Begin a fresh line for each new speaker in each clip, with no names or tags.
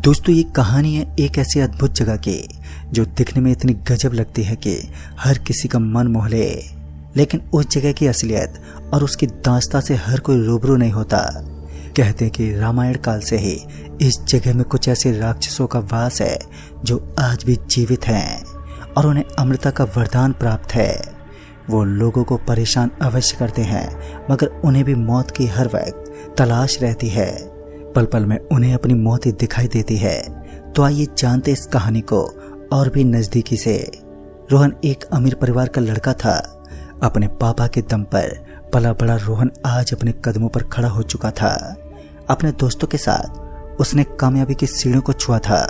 दोस्तों, ये कहानी है एक ऐसी अद्भुत जगह की जो दिखने में इतनी गजब लगती है कि हर किसी का मन मोह ले। लेकिन उस जगह की असलियत और उसकी दास्तां से हर कोई रूबरू नहीं होता। कहते हैं कि रामायण काल से ही इस जगह में कुछ ऐसे राक्षसों का वास है जो आज भी जीवित हैं और उन्हें अमृता का वरदान प्राप्त है। वो लोगों को परेशान अवश्य करते हैं, मगर उन्हें भी मौत की हर वक्त तलाश रहती है। पल पल में उन्हें अपनी मौत ही दिखाई देती है। तो आइए जानते इस कहानी को और भी नजदीकी से। रोहन एक अमीर परिवार का लड़का था। अपने पापा के दम पर पला बड़ा रोहन आज अपने कदमों पर खड़ा हो चुका था। अपने दोस्तों के साथ उसने कामयाबी की सीढ़ियों को छुआ था।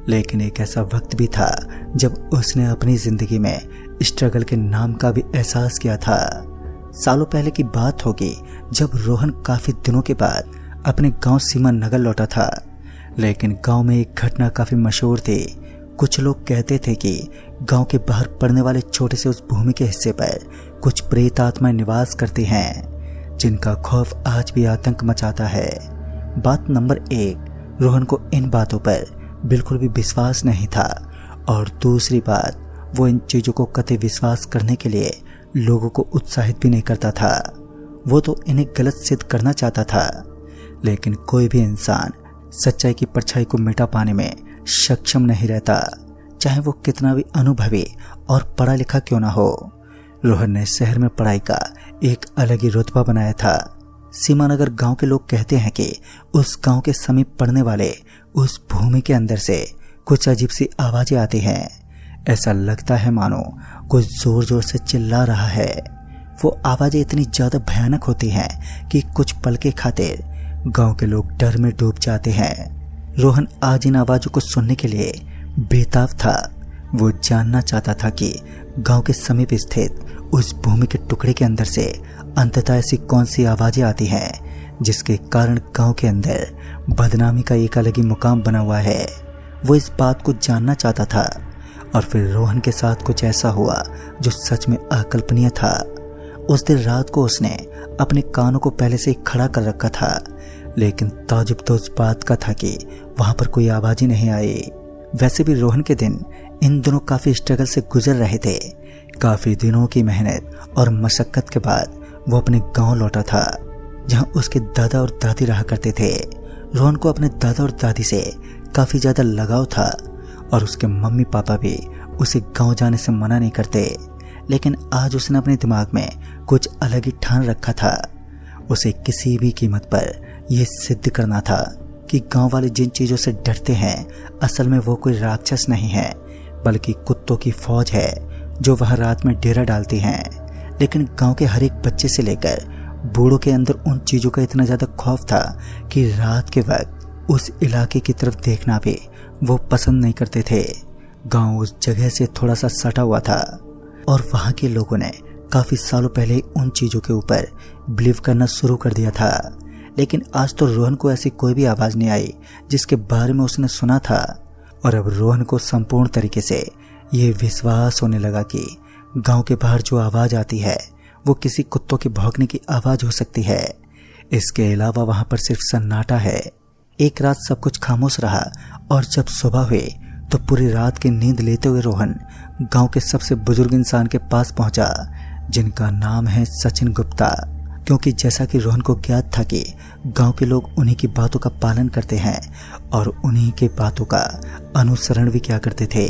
लेकिन एक ऐसा वक्त भी था जब उसने अपनी जिंदगी में स्ट्रगल के नाम का भी एहसास किया था। सालों पहले की बात होगी जब रोहन काफी दिनों के बाद अपने गांव सीमा नगर लौटा था। लेकिन गांव में एक घटना काफी मशहूर थी। कुछ लोग कहते थे कि गांव के बाहर पड़ने वाले छोटे से उस भूमि के हिस्से पर कुछ प्रेत आत्माएं निवास करती हैं, जिनका खौफ आज भी आतंक मचाता है। बात नंबर 1, रोहन को इन बातों पर बिल्कुल भी विश्वास नहीं था। और दूसरी बात, वो इन चीजों को कतई विश्वास करने के लिए लोगों को उत्साहित भी नहीं करता था। वो तो इन्हें गलत सिद्ध करना चाहता था। लेकिन कोई भी इंसान सच्चाई की परछाई को मिटा पाने में सक्षम नहीं रहता, चाहे वो कितना भी अनुभवी और पढ़ा लिखा क्यों ना हो। रोहन ने शहर में पढ़ाई का एक अलग ही रुतबा बनाया था। सीमानगर गांव के लोग कहते हैं कि उस गांव के समीप पड़ने वाले उस भूमि के अंदर से कुछ अजीब सी आवाजें आती हैं। ऐसा लगता है मानो कुछ जोर जोर से चिल्ला रहा है। वो आवाजें इतनी ज्यादा भयानक होती हैं कि कुछ पल के खातिर गांव के लोग डर में डूब जाते हैं। रोहन आज इन आवाजों को सुनने के लिए बेताब था। वो जानना चाहता था कि गांव के समीप स्थित उस भूमि के टुकड़े के अंदर से अंततः ऐसी कौन सी आवाजें आती हैं जिसके कारण गांव के अंदर बदनामी का एक अलग ही मुकाम बना हुआ है। वो इस बात को जानना चाहता था। और फिर रोहन के साथ कुछ ऐसा हुआ जो सच में अकल्पनीय था। उस दिन रात को उसने अपने कानों को पहले से ही खड़ा कर रखा था, लेकिन ताजुब तो उस बात का था कि वहां पर कोई आवाज ही नहीं आई। वैसे भी रोहन के दिन इन दिनों काफी स्ट्रगल से गुजर रहे थे। काफी दिनों की मेहनत और मशक्कत के बाद वो अपने गांव लौटा था, जहां उसके दादा और दादी रहा करते थे। रोहन को अपने दादा और दादी से काफी ज्यादा लगाव था और उसके मम्मी पापा भी उसे गांव जाने से मना नहीं करते। लेकिन आज उसने अपने दिमाग में कुछ अलग ही ठान रखा था। उसे किसी भी कीमत पर यह सिद्ध करना था कि गांव वाले जिन चीजों से डरते हैं असल में वो कोई राक्षस नहीं है, बल्कि कुत्तों की फौज है जो वह रात में डेरा डालती हैं। लेकिन गांव के हर एक बच्चे से लेकर बूढ़ों के अंदर उन चीजों का इतना ज्यादा खौफ था कि रात के वक्त उस इलाके की तरफ देखना भी वो पसंद नहीं करते थे। गांव उस जगह से थोड़ा सा सटा हुआ था और वहां के लोगों ने काफी सालों पहले उन चीजों के ऊपर बिलीव करना शुरू कर दिया था। लेकिन आज तो रोहन को ऐसी कोई भी आवाज नहीं आई जिसके बारे में उसने सुना था। और अब रोहन को संपूर्ण तरीके से यह विश्वास होने लगा कि गांव के बाहर जो आवाज आती है वो किसी कुत्तों के भौंकने की आवाज हो सकती है। इसके अलावा वहां पर सिर्फ सन्नाटा है। एक रात सब कुछ खामोश रहा और जब सुबह हुई तो पूरी रात की नींद लेते हुए रोहन गांव के सबसे बुजुर्ग इंसान के पास पहुंचा, जिनका नाम है सचिन गुप्ता। क्योंकि जैसा कि रोहन को ज्ञात था कि गांव के लोग उन्हीं की बातों का पालन करते हैं और उन्हीं के बातों का अनुसरण भी किया करते थे,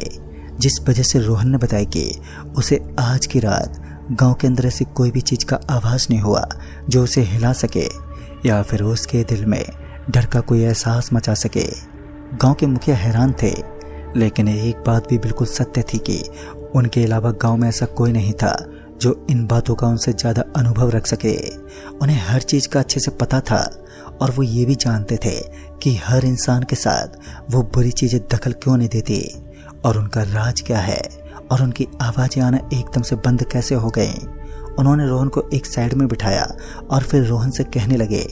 जिस वजह से रोहन ने बताया कि उसे आज की रात गांव के अंदर ऐसी कोई भी चीज का आवाज नहीं हुआ जो उसे हिला सके या फिर उसके दिल में डर का कोई एहसास मचा सके। गांव के मुखिया हैरान थे, लेकिन एक बात भी बिल्कुल सत्य थी कि उनके अलावा गांव में ऐसा कोई नहीं था जो इन बातों का उनसे ज्यादा अनुभव रख सके। उन्हें हर चीज का अच्छे से पता था और वो ये भी जानते थे कि हर इंसान के साथ वो बुरी चीजें दखल क्यों नहीं देती और उनका राज क्या है और उनकी आवाजें आना एकदम से बंद कैसे हो गई। उन्होंने रोहन को एक साइड में बिठाया और फिर रोहन से कहने लगे,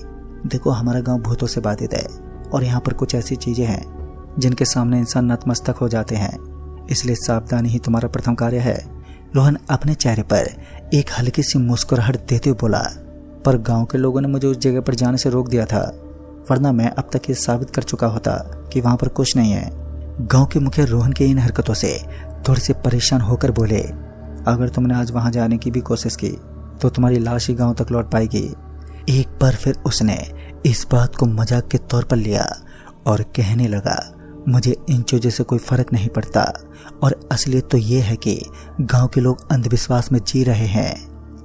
देखो, हमारा गांव भूतों से बाधित है और यहाँ पर कुछ ऐसी चीजें हैं जिनके सामने इंसान नतमस्तक हो जाते हैं, इसलिए सावधानी ही तुम्हारा प्रथम कार्य है। रोहन अपने चेहरे पर एक हल्की सी मुस्कुराहट देते हुए बोला, पर गांव के लोगों ने मुझे उस जगह पर जाने से रोक दिया था, वरना मैं अब तक ये साबित कर चुका होता कि वहां पर कुछ नहीं है। गांव के मुखिया रोहन की इन हरकतों से थोड़े से परेशान होकर बोले, अगर तुमने आज वहां जाने की भी कोशिश की तो तुम्हारी लाश ही गांव तक लौट पाएगी। एक बार फिर उसने इस बात को मजाक के तौर पर लिया और कहने लगा, मुझे इन चीजों से कोई फर्क नहीं पड़ता और असलियत तो ये है कि गांव के लोग अंधविश्वास में जी रहे हैं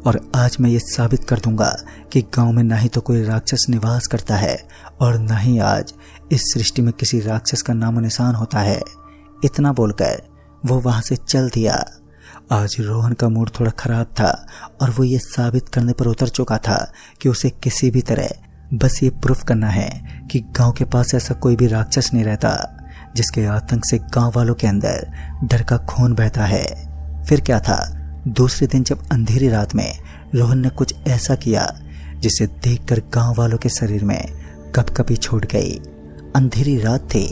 और आज मैं ये साबित कर दूंगा कि गांव में ना ही तो कोई राक्षस निवास करता है और ना ही आज इस सृष्टि में किसी राक्षस का नामो निशान होता है। इतना बोलकर वो वहां से चल दिया। आज रोहन का मूड थोड़ा खराब था और वो ये साबित करने पर उतर चुका था कि उसे किसी भी तरह बस ये प्रूफ करना है कि गांव के पास ऐसा कोई भी राक्षस नहीं रहता जिसके आतंक से गांव वालों के अंदर डर का खून बहता है। फिर क्या था, दूसरे दिन जब अंधेरी रात में रोहन ने कुछ ऐसा किया जिसे देखकर गांव वालों के शरीर में कपकपी छूट गई। अंधेरी रात थी,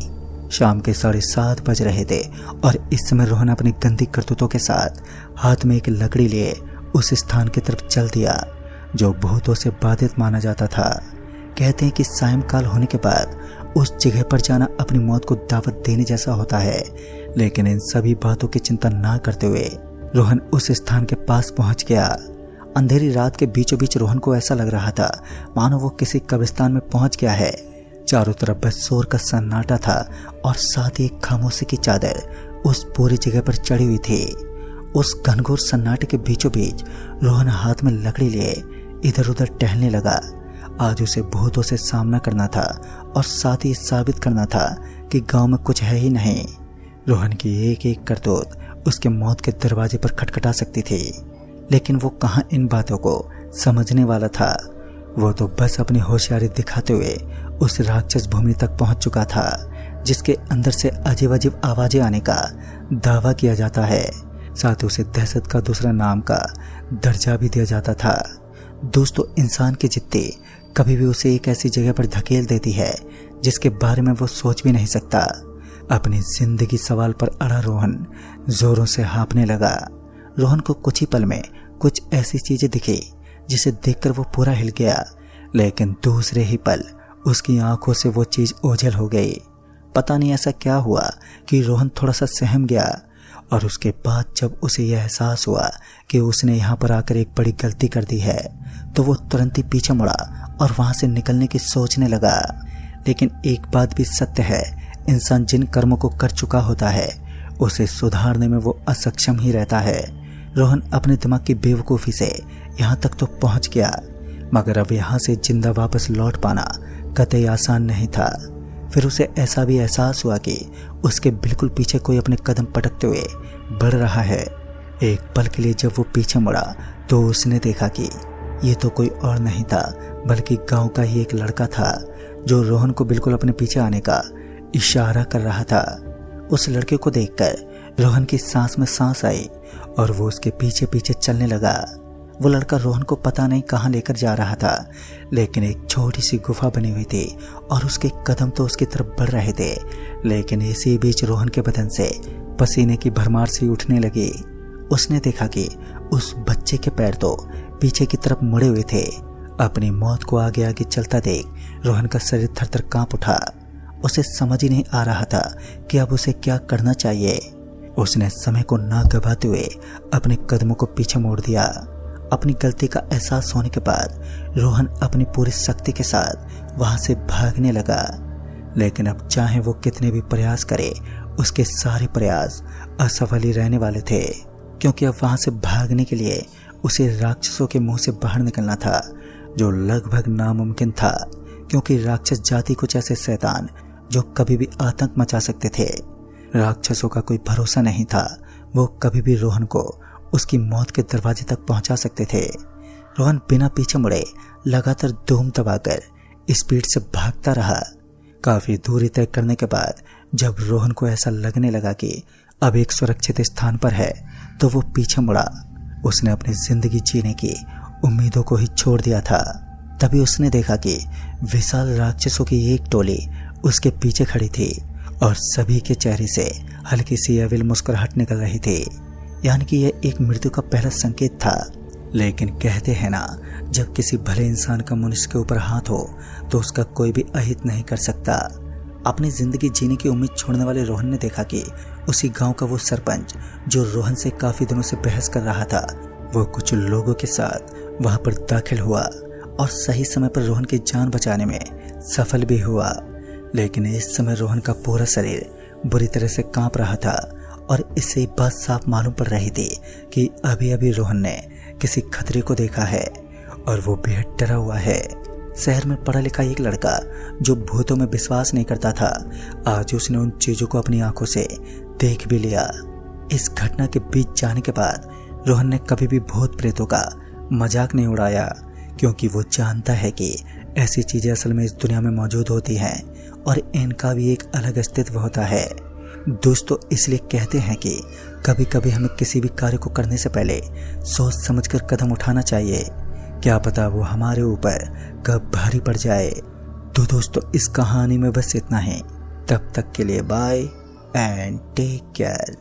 शाम के 7:30 बज रहे थे और इस समय रोहन अपनी गंदी करतूतों के साथ हाथ में एक लकड़ी लिए उस स्थान की तरफ चल दिया जो भूतों से बाधित माना जाता था। कहते हैं कि सायंकाल होने के बाद उस जगह पर जाना अपनी मौत को दावत देने जैसा होता है। लेकिन इन सभी बातों की चिंता ना करते हुए रोहन उस स्थान के पास पहुंच गया। अंधेरी रात के बीचों बीच रोहन को ऐसा लग रहा था मानो वो किसी कब्रिस्तान में पहुंच गया है। चारों तरफ बस शोर का सन्नाटा था और साथ ही एक खामोशी की चादर उस पूरी जगह पर चढ़ी हुई थी। उस घनघोर सन्नाटे के बीचों बीच रोहन हाथ में लकड़ी लिए इधर उधर टहलने लगा। आज उसे भूतों से सामना करना था और साथ ही साबित करना था कि गांव में कुछ है ही नहीं। रोहन की एक एक करतूत उसके मौत के दरवाजे पर खटखटा सकती थी, लेकिन वो कहाँ इन बातों को समझने वाला था। वो तो बस अपनी होशियारी दिखाते हुए उस राक्षस भूमि तक पहुंच चुका था जिसके अंदर से अजीब अजीब आवाजें आने का दावा किया जाता है। साथ ही उसे दहशत का दूसरा नाम का दर्जा भी दिया जाता था। दोस्तों, इंसान की जिद्दी कभी भी उसे एक ऐसी जगह पर धकेल देती है जिसके बारे में वो सोच भी नहीं सकता। अपनी जिंदगी सवाल पर अड़ा रोहन जोरों से हाँफने लगा। रोहन को कुछ ही पल में कुछ ऐसी चीजें दिखी जिसे देखकर वो पूरा हिल गया, लेकिन दूसरे ही पल उसकी आंखों से वो चीज ओझल हो गई। पता नहीं ऐसा क्या हुआ कि रोहन थोड़ा सा सहम गया और उसके बाद जब उसे यह एहसास हुआ कि उसने यहाँ पर आकर एक बड़ी गलती कर दी है तो वो तुरंत ही पीछे मुड़ा और वहां से निकलने की सोचने लगा। लेकिन एक बात भी सत्य है, इंसान जिन कर्मों को कर चुका होता है उसे सुधारने में वो असक्षम ही रहता है। रोहन अपने दिमाग की बेवकूफ़ी से यहाँ तक तो पहुँच गया, मगर अब यहाँ से जिंदा वापस लौट पाना कतई आसान नहीं था। फिर उसे ऐसा भी एहसास हुआ कि उसके बिल्कुल पीछे कोई अपने कदम पटकते हुए बढ़ रहा है। एक पल के लिए जब वो पीछे मुड़ा तो उसने देखा कि ये तो कोई और नहीं था बल्कि गांव का ही एक लड़का था जो रोहन को बिल्कुल अपने पीछे आने का इशारा कर रहा था। उस लड़के को देखकर रोहन की सांस में सांस आई और वो उसके पीछे पीछे चलने लगा। वो लड़का रोहन को पता नहीं कहाँ लेकर जा रहा था, लेकिन एक छोटी सी गुफा बनी हुई थी और उसके कदम तो उसकी तरफ बढ़ रहे थे। लेकिन इसी बीच रोहन के बदन से पसीने की भरमार सी उठने लगी। उसने देखा कि उस बच्चे के पैर तो पीछे की तरफ मुड़े हुए थे। अपनी मौत को आगे आगे चलता देख रोहन का शरीर थर थर कांप उठा। उसे समझ ही नहीं आ रहा था कि अब उसे क्या करना चाहिए। उसने समय को ना गवाते हुए अपने कदमों को पीछे मोड़ दिया। अपनी गलती का एहसास होने के बाद रोहन अपनी पूरी शक्ति के साथ वहां से भागने लगा, लेकिन अब चाहे वो कितने भी प्रयास करे उसके सारे प्रयास असफल ही रहने वाले थे, क्योंकि अब वहां से भागने के लिए उसे राक्षसों के मुंह से बाहर निकलना था, जो लगभग नामुमकिन था, क्योंकि राक्षस जाति कुछ ऐसे शैतान जो कभी भी आतंक मचा सकते थे। राक्षसों का कोई भरोसा नहीं था, वो कभी भी रोहन को उसकी मौत के दरवाजे तक पहुंचा सकते थे। रोहन बिना पीछे मुड़े लगातार धूम दबाकर स्पीड से भागता रहा। काफी दूरी तय करने के बाद जब रोहन को ऐसा लगने लगा कि अब एक सुरक्षित स्थान पर है तो वो पीछे मुड़ा। उसने अपनी जिंदगी जीने की उम्मीदों को ही छोड़ दिया था। तभी उसने देखा कि विशाल राक्षसों की एक टोली उसके पीछे खड़ी थी और सभी के चेहरे से हल्की सी अविल मुस्कुराहट निकल रही थी, यानी कि यह एक मृत्यु का पहला संकेत था। लेकिन कहते हैं ना, जब किसी भले इंसान का मनुष्य के ऊपर हाथ हो तो उसका कोई भी अहित नहीं कर सकता। अपनी जिंदगी जीने की उम्मीद छोड़ने वाले रोहन ने देखा कि उसी गांव का वो सरपंच जो रोहन से काफी दिनों से बहस कर रहा था, वो कुछ लोगों के साथ वहां पर दाखिल हुआ और सही समय पर रोहन की जान बचाने में सफल भी हुआ। लेकिन इस समय रोहन का पूरा शरीर बुरी तरह से कांप रहा था और इससे बात साफ मालूम पड़ रही थी कि अभी अभी रोहन ने किसी खतरे को देखा है और वो बेहद डरा हुआ है। शहर में पढ़ा लिखा एक लड़का जो भूतों में विश्वास नहीं करता था, आज उसने उन चीजों को अपनी आंखों से देख भी लिया। इस घटना के बीच जाने के बाद रोहन ने कभी भी भूत प्रेतों का मजाक नहीं उड़ाया, क्योंकि वो जानता है कि ऐसी चीजें असल में इस दुनिया में मौजूद होती हैं और इनका भी एक अलग अस्तित्व होता है। दोस्तों, इसलिए कहते हैं कि कभी कभी हमें किसी भी कार्य को करने से पहले सोच समझकर कदम उठाना चाहिए, क्या पता वो हमारे ऊपर कब भारी पड़ जाए। तो दोस्तों, इस कहानी में बस इतना ही। तब तक के लिए बाय एंड टेक केयर।